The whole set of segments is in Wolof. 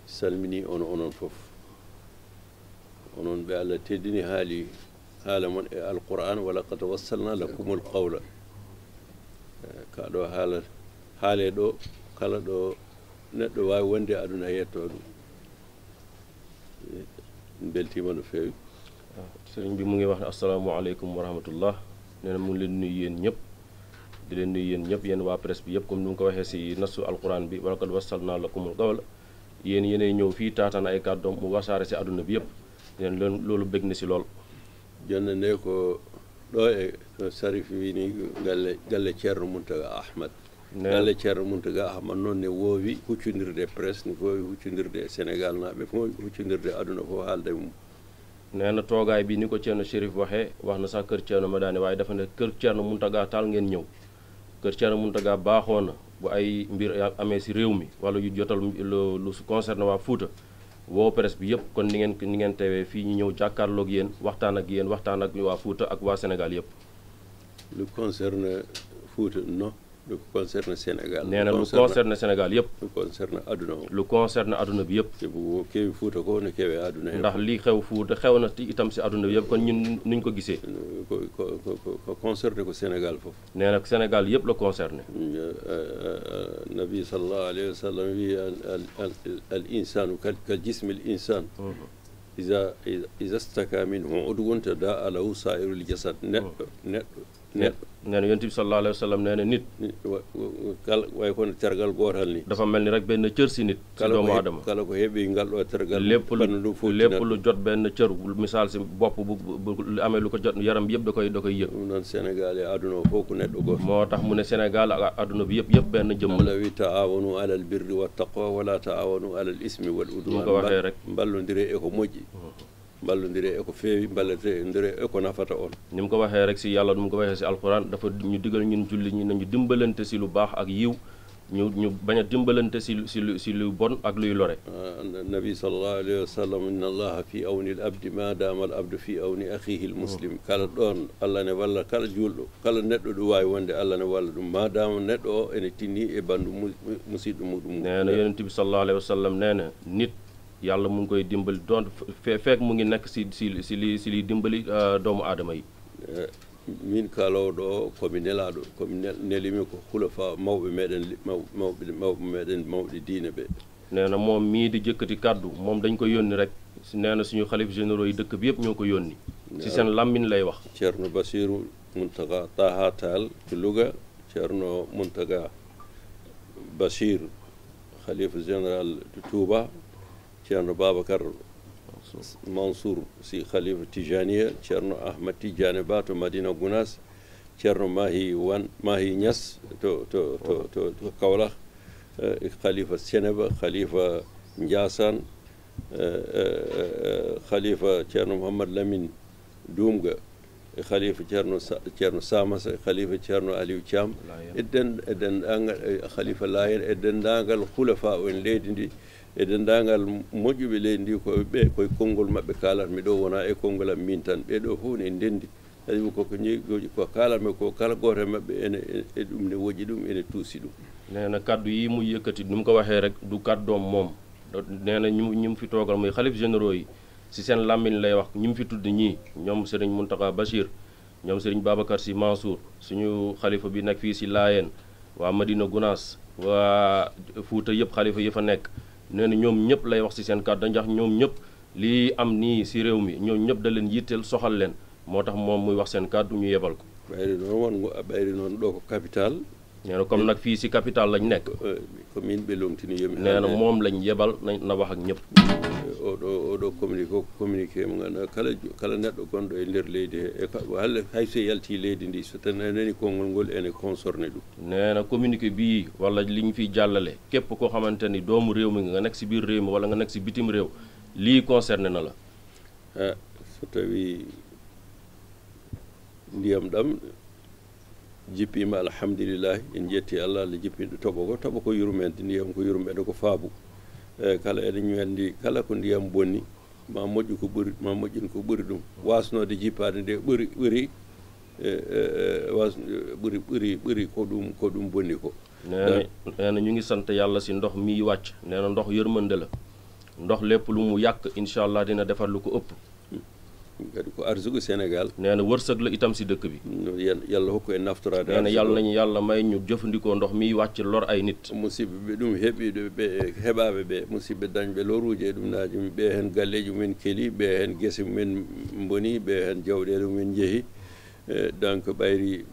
salmini onon fof onon ɓe Allah teddini haala mon e alquran wala qad wassalna lakumul qawla ka ɗo haale ɗo kala ɗo neɗɗo wawi wonde aduna yetto ɗum beltima no fewi sëriñ bi mu ngi wax ne asalaamaaleykum wa rahmatullah nee na mu ngi leen nuyu yéen ñëpp di leen nuyu yéen ñëpp yéen waa presse bi yëpp comme ni mu ko waxee si nasu alquran bi wala qad wassalna lakumul qawla yéen yéenay ñëw fii taataan ay kàddoom mu wasaare si àdduna bi yëpp leen loolu bëgg na si lool jonne nde ko ɗo e sarif wini galle ceerno Mountaga Ahmad galle ceerno Mountaga Ahmad noon ne woowi huccodirde presse ne woowi huccodirde Sénégal naaɓe fof huccodirde aduna fof haalde mum nee na toogaay bi ni ko Ceerno Chérif waxee wax na sax kër Ceerno Madani waaye dafa ne kër Ceerno Mountaga Tall ngeen ñëw kër Ceerno Mountaga baaxoo na bu ay mbir amee si réew mi wala yu jotal lu su concerne waa Fuuta woo presse bi yëpp kon ni ngeen teewee fii ñu ñëw jàkkaarloog yéen waxtaan ak waa Fuuta ak waa Sénégal yëpp. lu concerne Fuuta non lu concerne Sénégal. nee na lu concerne Sénégal yëpp. lu concerne aduna o. lu concerne aduna bi yëpp. te bu keewi Fuuta ko ne keewee aduna ndax lii xew Fuuta xew na itam si aduna bi yëpp kon ñun nuñ ko gisee. ko concerne ko Sénégal foofu. nee na Sénégal yëpp la concerné. nabi sallallahu alayhi wa sallam wi al insanu kal jismi al insan iza staka minhu udwun tadaa lahu sairul jasad neɗɗo nee na yonent bi sallallahu alayhi wa sallam nee na nit kala way kono tergal gootal ni dafa mel ni rek benn cër si nit si doomu aadama kala ko heeɓi ngal ɗo tergal lépp lu jot benn cër misaal si bopp bu amee lu ko jot yaram bi yëpp da koy yëg ɗum noon Sénégal e aduna o fof ko neɗɗo gooto moo tax mu ne Sénégal ak aduna bi yëpp benn jëmm la wi taawanu alal birri wa taqwa wala taawanu alal ismi wal udwan ko waxee rek mballodire e ko moƴƴi mballodire e ko feewi mballodire e ko nafata on ni mu ko waxee rek si yàlla ni mu ko waxee si alquran dafa ñu digal ñun julli ñi nañu dimbalante si lu baax ak yiw ñu bañ a dimbalante si lu bon ak luy lore nabi sallallahu alayhi wa sallam inna allaha fi awni al abdi ma dama al abdu fi awni akhihi al muslim kala ɗon allah ne walla kala julɗo kala neɗɗo ɗo wawi wonde allah ne walla ɗum ma dama neɗɗo o ene tinni e bandu musidɗo muɗum nee na yonent bi sallallahu alayhi wa sallam nee na nit yàlla mu ngi koy dimbali doon fekk mu ngi nekk si li dimbali doomu aadama yi min kalowɗo o komi nelaɗo komi nelimi ko hulafa mawɓe meɗen mawɓe diine ɓe nee na moom mii di jëkkati kàddu moom dañ ko yónni rek nee na suñu xalif généraux yi dëkk bi yëpp ñoo ko yónni si seen làmmiñ lay wax Ceerno Basiru Mountaga Taha Tall ci Louga Ceerno Mountaga Bachir xalifa général de Touba Ceerno Babacar Mansour si khalifa Tijaniya Ceerno Ahmad Tidiane Ba to Madina Gounass Ceerno Mahi Niass to Kaolack khalifa Seneba khalifa Ndiassane khalifa Ceerno Mouhamad Lamine Dumga khalifa Ceerno Samassa khalifa Ceerno Aliou Thiam e dendagal khalifa Layen e dendagal hulafa en leydi ndi e dendagal moƴƴuɓe leydi ndi koye konngol maɓɓe kalatmi ɗo wona e konngol am min tan ɓeɗo fof ne ndendi kadi ko kalatmi ko kala goto e maɓɓe e ɗum ne woƴƴi ɗum ene tuusi ɗum nee na kaddu yi mu yëkkati ni mu ko waxee rek du kaddoom moom nee na ñu fi toogal muy xalif généraux yi si seen làmmiñ lay wax ñu mu fi tudd ñii ñoom Serigne Mountakha Bachir ñoom Serigne Babacar Sy Mansour suñu xalifa bi nekk fii si Laayeen waa Madina Gounass waa Fuuta yëpp xalifa yi fa nekk nee na ñoom ñëpp lay wax ci seen kàddu ndax ñoom ñëpp lii am nii ci réew mi ñoom ñëpp da leen yitteel soxal leen moo tax moom muy wax seen kàddu ñu yebal ko ɓayri noon ɗo ko capital nee na comme nag fii ci capital lañ nekk ko min ɓe lomtini yomi nee na moom lañ yebal na wax ak ñëpp oɗo communiqué mo ganduɗa kala neɗɗo gonɗo e nder leydi he halle hay so yalti leydi ndi so tan nani konngol ngol ene concerné ɗum nee na communiqué bii wala li ñu fiy jàllale képp koo xamante ni doomu réew mi nga nekk ci biir réew mi wala nga nekk ci bitim réew lii concerné na la so tawi ndiyam ɗam jippima alhamdulillahi en jetti Allah Allah jippinɗo toɓo ko yurmede ndiyam ko yurmede ko faabu kala eɗen ñandi kala ko ndiyam bonni ma moƴƴin ko ɓuri ɗum wasnode jippade nde ɓuri ɓuri ko ɗum bonni ko. nee na ñu ngi sant yàlla si ndox miy wàcc nee na ndox yërmande la ndox lépp lu mu yàq incha allah dina defar lu ko ëpp. kadi ko arsugu Sénégal. nee na wërsëg la itam si dëkk bi. yàlla hokku en naftorade. nee na yàlla nañu yàlla may ñu jëfandikoo ndox miy wàcc lor ay nit. musidɓe ɓe ɗum heeɓi ɓe heɓaɓe ɓe musidɓe dañɓe loruji e ɗum naaji ɓe hen galleji mumen keeli ɓe hen guese mumen boni ɓe hen jawɗele mumen jeehi donc ɓayri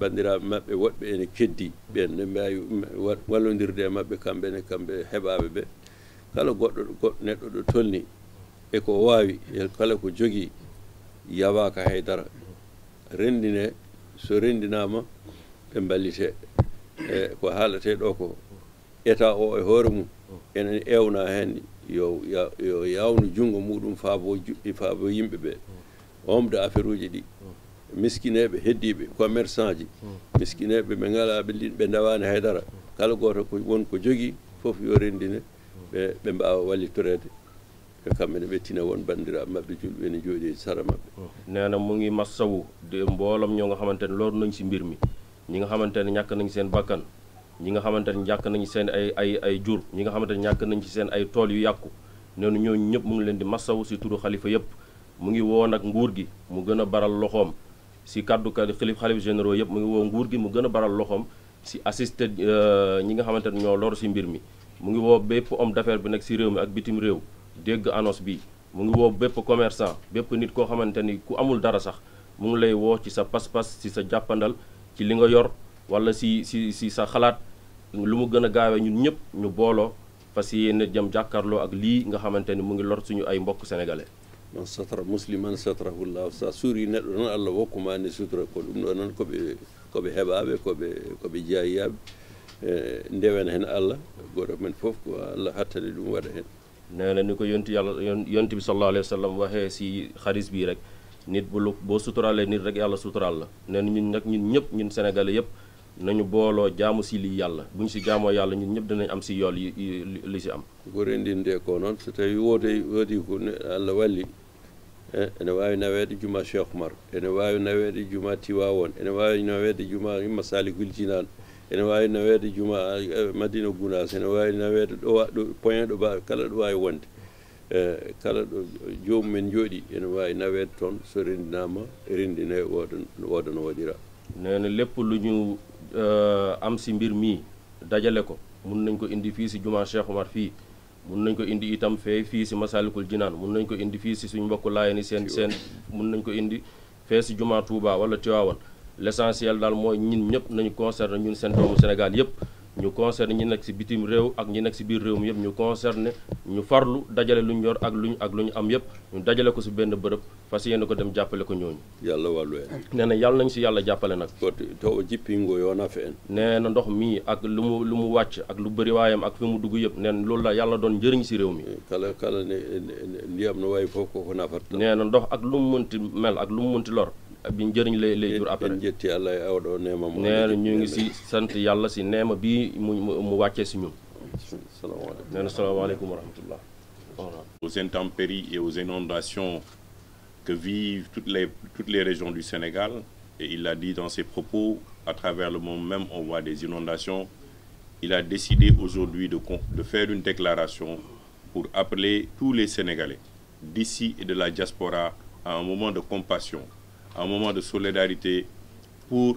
bandiraɓe maɓɓe woɗɓe ene keddi ɓen ne mbawi wallodirde e maɓɓe kamɓe heɓaɓe ɓe kala goɗɗo neɗɗo ɗo tolni e ko wawi kala ko jogui yawaka haydara rendine so rendinama ɓe ballite e ko haalate ɗo ko état o e hoore mum enen ewna hen yo yawnu junggo muɗum faabo yimɓe ɓe omde affaire uji ɗi miskineɓe heddiɓe commerçant ji miskineɓe ɓe ngalaɓe ɓe dawani haydara kala goto won ko jogui foof yo rendine ɓe mbawa wallitorede kamɓe ne ɓe tina won bandiraɓe maɓɓe julɓe ne jooɗi e sara maɓɓe. nee na mu ngi massawu de mboolam ñoo nga xamante ne loolu nañ si mbir mi ñi nga xamante ne ñàkk nañ seen bakkan ñi nga xamante ne ñàkk nañ seen ay jur ñi nga xamante ne ñàkk nañ ci seen ay tool yu yàqu nee na ñooñu ñëpp mu ngi leen di massawu si turu xalifa yëpp mu ngi woo nag nguur gi mu gën a baral loxoom si kaddu xalif généraux yëpp mu ngi woo nguur gi mu gën a baral loxoom si assisté ñi nga xamante ne ñoo lor si mbir mi mu ngi woo bépp homme d'affaires bi nekk si réew mi ak bitim réew dégg annonce bi mu ngi woo bépp commerçant bépp nit koo xamante ni ku amul dara sax mu ngi lay woo ci sa pas-pas ci sa jàppandal ci li nga yor wala si sa xalaat lu mu gën a gaawee ñun ñëpp ñu booloo fas yéene jëm jàkkaarloo ak lii nga xamante ni mu ngi lor suñu ay mbokk sénégalais. man satara musliman satrahullah sa suuri neɗɗo noon Allah wokkuma ni sutura ko ɗum ɗo noon koɓe heɓaɓe koɓe jeeyaɓe ndewen hen Allah goto men fof ko Allah hattane ɗum waɗa hen. nee na ni ko yonti bi sallallahu alayhi wa sallam waxee si xadis bii rek nit boo suturaalee nit rek yàlla suturaal la nee na ñun ñëpp ñun sénégalais yëpp nañu booloo jaamu si lii yàlla bu ñu si jaamoo yàlla ñun ñëpp dinañ am si yool li si am ko rendinde ko noon so tawi woodi ko Allah walli ene wawi nawede juma Cheikh Oumar ene wawi nawede juma Tiwawon ene wawi nawede juma Massalikul Jinan ene wawi nawede juma Madina Gounass ene wawi nawede ɗo point ɗo kala ɗo wawi wonde kala ɗo jomumen jooɗi ene wawi nawede toon so rendinama rendine wooda no waɗira. nee na lépp lu ñu am si mbir mii dajale ko mun nañ ko indi fii si juma Cheikh Oumar fii mun nañ ko indi itam fii si Massalikul Jinaan mun nañ ko indi fii si suñu mbokku Laayeen seen mun nañ ko indi fee si juma Touba wala Tivaouane l'essentiel daal mooy ñun ñëpp nañu concerné ñun seen doomu Sénégal yëpp ñu concerné ñi nekk si bitim réew ak ñi nekk si biir réew mi yëpp ñu concerné ñu farlu dajale lu ñu yor ak lu ñu am yëpp ñu dajale ko si benn bërëb fas yéene ko dem jàppale ko ñooñu. yàlla wàllu en. nee na yàlla nañ si yàlla jàppale nag. to jippingo yoo nafe en. nee na ndox mii ak lu mu wàcc ak lu bëri waayam ak fi mu dugg yëpp nee na loolu la yàlla doon njëriñ si réew mi. kala ne ndiyam no wayi fof ko nafarta. nee na ndox ak lu mu mënti mel ak lu mu mënti lor. bi njëriñ lay jur après jetti Allah e awɗo neema mo nee na ñu ngi si sant yàlla si neema bi mu wàccee si ñun. nee na salaamaaleykum wa rahmatullah. Aux intempéries et aux inondations que vivent toutes les régions du Sénégal, et il l'a dit dans ses propos, à travers le monde même on voit des inondations, il a décidé aujourd'hui de faire une déclaration pour appeler tous les Sénégalais d'ici et de la diaspora à un moment de compassion, un moment de solidarité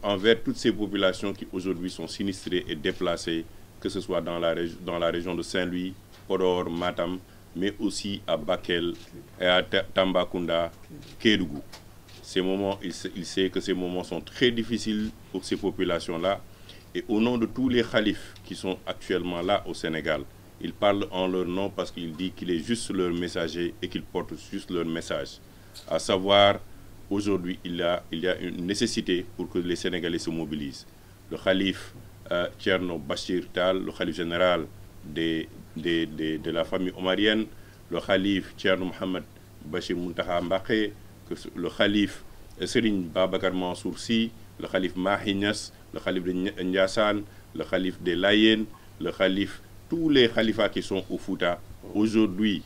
envers toutes ces populations qui aujourd'hui sont sinistrées et déplacées, que ce soit dans la région de Saint-Louis, Podor, Matam, mais aussi à Bakel et à Tambacounda, Kédougou. Ces moments, il sait que ces moments sont très difficiles pour ces populations-là. Et au nom de tous les khalifes qui sont actuellement là au Sénégal, il parle en leur nom parce qu'il dit qu'il est juste leur messager et qu'il porte juste leur message. À savoir, aujourd'hui, il y a une nécessité pour que les Sénégalais se mobilisent. Le khalife Thierno Bachir Tall, le khalife général de la famille omarienne, le khalife Thierno Mohamed Bachir Muntaha Mbaké, le khalife Serigne Babacar Mansour Sy, le khalife Mahi Niass, le khalife de Ndiassane, le khalife des Layènes, le khalife, tous les khalifats qui sont au Fouta. Aujourd'hui,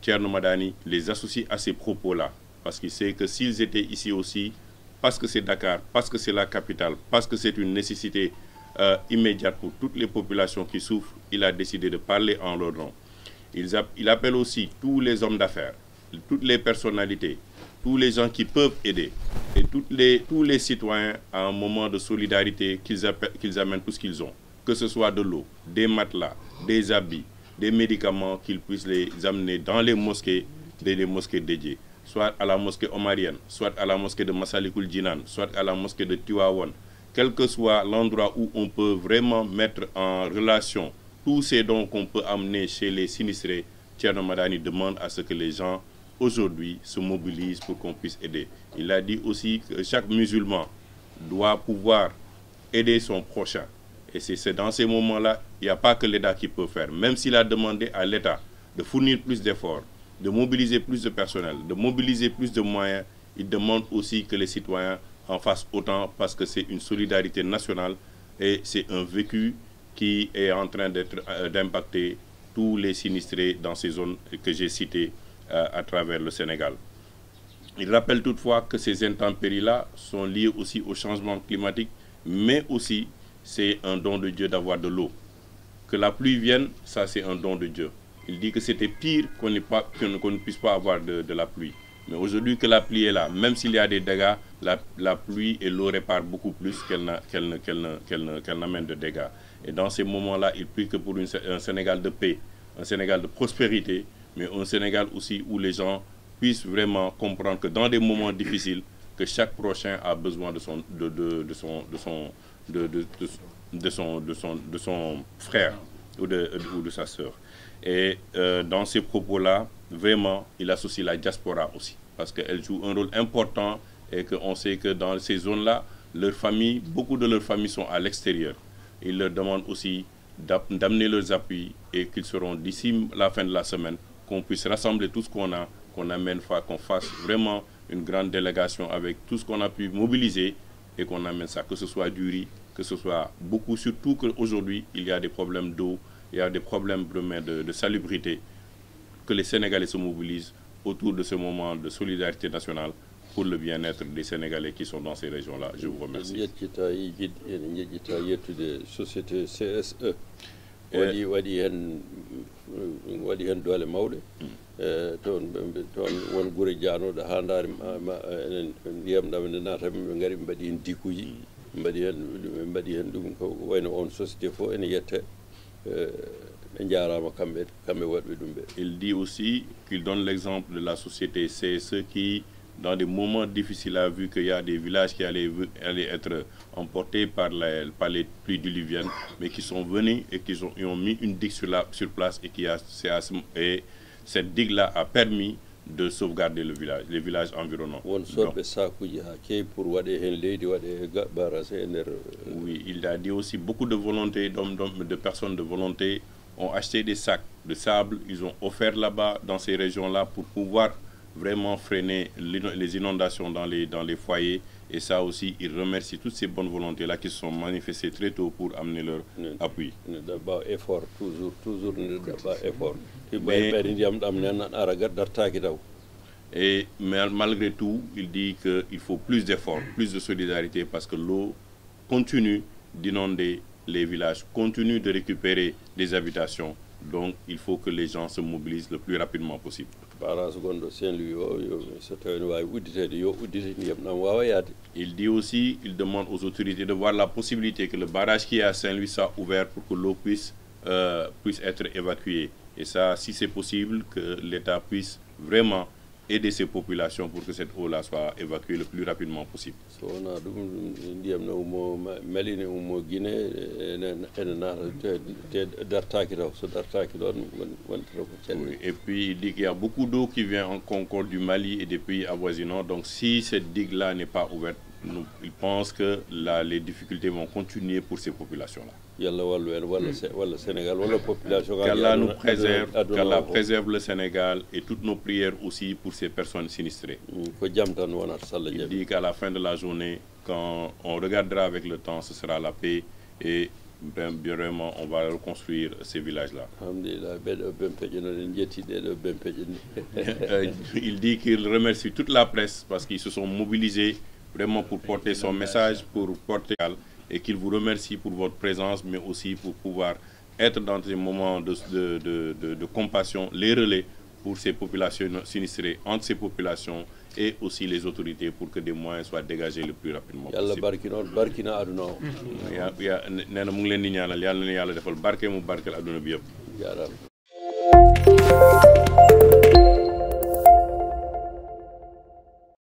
Thierno Madani les associe à ces propos-là, parce qu'il sait que s'ils étaient ici aussi, parce que c'est Dakar, parce que c'est la capitale, parce que c'est une nécessité immédiate pour toutes les populations qui souffrent, il a décidé de parler en leur nom. Il appelle aussi tous les hommes d'affaires, toutes les personnalités, tous les gens qui peuvent aider et tous les citoyens à un moment de solidarité qu'ils amènent tout ce qu'ils ont, que ce soit de l'eau, des matelas, des habits, des médicaments, qu'ils puissent les amener dans les mosquées, des mosquées dédiées, soit à la mosquée omarienne, soit à la mosquée de Massalikul Jinan, soit à la mosquée de Tivaouane, quel que soit l'endroit où on peut vraiment mettre en relation tous ces dons qu'on peut amener chez les sinistrés. Thierno Madani demande à ce que les gens aujourd'hui se mobilisent pour qu'on puisse aider. Il a dit aussi que chaque musulman doit pouvoir aider son prochain. Et c'est dans ces moments-là, il n'y a pas que l'État qui peut faire. Même s'il a demandé à l'État de fournir plus d'efforts, de mobiliser plus de personnel, de mobiliser plus de moyens, il demande aussi que les citoyens en fassent autant parce que c'est une solidarité nationale et c'est un vécu qui est en train d'impacter tous les sinistrés dans ces zones que j'ai citées à travers le Sénégal. Il rappelle toutefois que ces intempéries-là sont liées aussi au changement climatique, mais aussi c'est un don de Dieu d'avoir de l'eau. Que la pluie vienne, ça c'est un don de Dieu. Il dit que c'était pire qu'on ne puisse pas avoir de la pluie. Mais aujourd'hui que la pluie est là, même s'il y a des dégâts, la pluie et l'eau réparent beaucoup plus qu'elle n'amène de dégâts. Et dans ces moments-là, il prie que pour un Sénégal de paix, un Sénégal de prospérité, mais un Sénégal aussi où les gens puissent vraiment comprendre que dans des moments difficiles, que chaque prochain a besoin de son frère ou de sa sœur. Et dans ces propos-là, vraiment, il associe la diaspora aussi, parce qu'elle joue un rôle important et qu'on sait que dans ces zones-là, beaucoup de leurs familles sont à l'extérieur. Il leur demande aussi d'amener leurs appuis et qu'ils seront d'ici la fin de la semaine, qu'on puisse rassembler tout ce qu'on a, qu'on fasse vraiment une grande délégation avec tout ce qu'on a pu mobiliser et qu'on amène ça, que ce soit du riz, que ce soit beaucoup, surtout qu'aujourd'hui, il y a des problèmes d'eau, il y a des problèmes de salubrité, que les Sénégalais se mobilisent autour de ce moment de solidarité nationale pour le bien-être des Sénégalais qui sont dans ces régions-là. Je vous remercie. Société CSE waɗi hen doole mawɗe toon won gure janoɗo ha ndaari enen ndiyam ɗam nde naata ɓe ngari ɓe mbaɗi hen dikuji ɓe mbaɗi hen ɗum ko wayno on société fof ene yette ɓe jarama kamɓe waɗɓe ɗum ɓe. Il dit aussi qu'il donne l'exemple de la société CSE qui, dans des moments difficiles, a vu qu'il y a des villages qui allaient être emportés par les pluies diluviennes, mais qui sont venus et qui ont mis une digue sur place et cette digue-là a permis de sauvegarder les villages environnants. Oui, il a dit aussi beaucoup de volonté, de personnes de volonté ont acheté des sacs de sable, ils ont offert là-bas, dans ces régions-là, pour pouvoir vraiment freiner les inondations dans les foyers. Et ça aussi, il remercie toutes ces bonnes volontés-là qui se sont manifestées très tôt pour amener leur appui. Effort, toujours effort. Mais malgré tout, il dit qu'il faut plus d'efforts, plus de solidarité, parce que l'eau continue d'inonder les villages, continue de récupérer des habitations. Donc, il faut que les gens se mobilisent le plus rapidement possible. Il dit aussi, il demande aux autorités de voir la possibilité que le barrage qui est à Saint-Louis soit ouvert pour que l'eau puisse être évacuée. Et ça, si c'est possible, que l'État puisse vraiment aider ces populations pour que cette eau-là soit évacuée le plus rapidement possible. Et puis il dit qu'il y a beaucoup d'eau qui vient en Concorde du Mali et des pays avoisinants. Donc si cette digue-là n'est pas ouverte, il pense que les difficultés vont continuer pour ces populations-là. Qu'Allah nous préserve, qu'Allah préserve le Sénégal et toutes nos prières aussi pour ces personnes sinistrées. Il dit qu'à la fin de la journée, quand on regardera avec le temps, ce sera la paix et vraiment on va reconstruire ces villages-là. Il dit qu'il remercie toute la presse parce qu'ils se sont mobilisés vraiment pour porter son message, pour porter, et qu'il vous remercie pour votre présence, mais aussi pour pouvoir être dans ces moments de compassion, les relais pour ces populations sinistrées, entre ces populations et aussi les autorités pour que des moyens soient dégagés le plus rapidement possible. nee na mu ngi leen di ñaanal yàlla na yàlla defal barke mu barkeel àdduna bi yëpp.